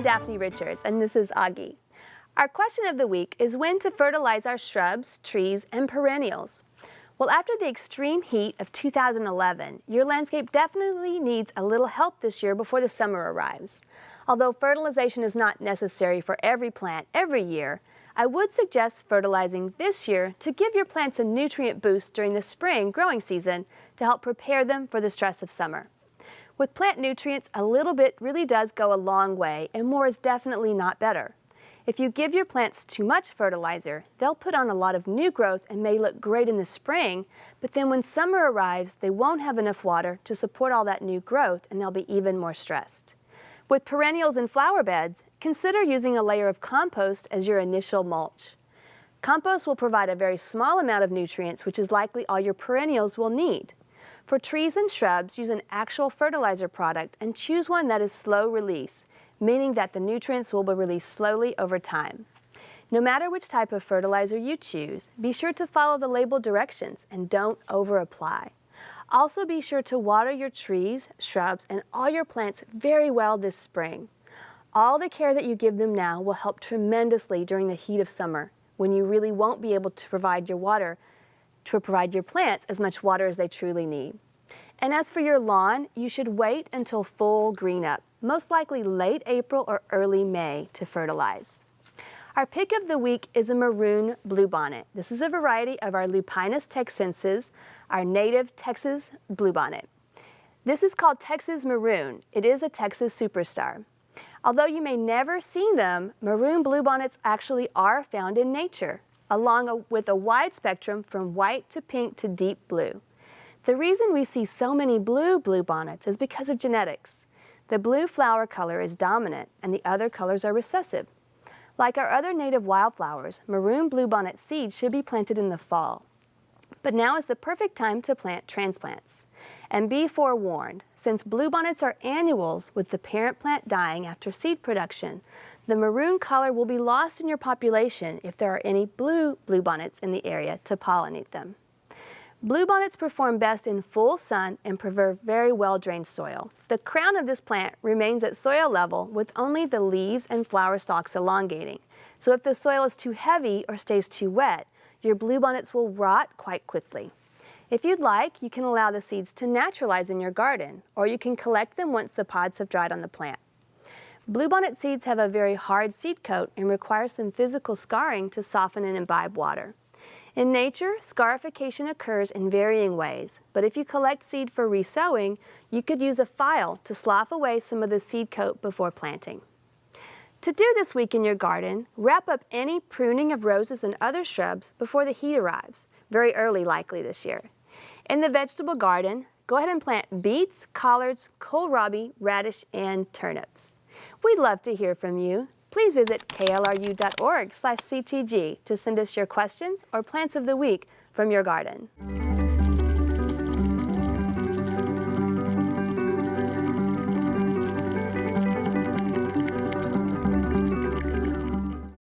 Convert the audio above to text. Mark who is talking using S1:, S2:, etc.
S1: I'm Daphne Richards, and this is Augie. Our question of the week is when to fertilize our shrubs, trees, and perennials. Well, after the extreme heat of 2011, your landscape definitely needs a little help this year before the summer arrives. Although fertilization is not necessary for every plant every year, I would suggest fertilizing this year to give your plants a nutrient boost during the spring growing season to help prepare them for the stress of summer. With plant nutrients, a little bit really does go a long way, and more is definitely not better. If you give your plants too much fertilizer, they'll put on a lot of new growth and may look great in the spring, but then when summer arrives, they won't have enough water to support all that new growth, and they'll be even more stressed. With perennials and flower beds, consider using a layer of compost as your initial mulch. Compost will provide a very small amount of nutrients, which is likely all your perennials will need. For trees and shrubs, use an actual fertilizer product and choose one that is slow release, meaning that the nutrients will be released slowly over time. No matter which type of fertilizer you choose, be sure to follow the label directions and don't over-apply. Also be sure to water your trees, shrubs, and all your plants very well this spring. All the care that you give them now will help tremendously during the heat of summer, when you really won't be able to provide your plants as much water as they truly need. And as for your lawn, you should wait until full green up, most likely late April or early May to fertilize. Our pick of the week is a maroon bluebonnet. This is a variety of our Lupinus texensis, our native Texas bluebonnet. This is called Texas maroon. It is a Texas superstar. Although you may never see them, maroon bluebonnets actually are found in nature, along with a wide spectrum from white to pink to deep blue. The reason we see so many blue bluebonnets is because of genetics. The blue flower color is dominant and the other colors are recessive. Like our other native wildflowers, maroon bluebonnet seeds should be planted in the fall. But now is the perfect time to plant transplants. And be forewarned, since bluebonnets are annuals with the parent plant dying after seed production, the maroon color will be lost in your population if there are any blue bluebonnets in the area to pollinate them. Bluebonnets perform best in full sun and prefer very well-drained soil. The crown of this plant remains at soil level with only the leaves and flower stalks elongating. So if the soil is too heavy or stays too wet, your bluebonnets will rot quite quickly. If you'd like, you can allow the seeds to naturalize in your garden, or you can collect them once the pods have dried on the plant. Bluebonnet seeds have a very hard seed coat and require some physical scarring to soften and imbibe water. In nature, scarification occurs in varying ways, but if you collect seed for resowing, you could use a file to slough away some of the seed coat before planting. To do this week in your garden, wrap up any pruning of roses and other shrubs before the heat arrives, very early likely this year. In the vegetable garden, go ahead and plant beets, collards, kohlrabi, radish, and turnips. We'd love to hear from you. Please visit klru.org/ctg to send us your questions or plants of the week from your garden.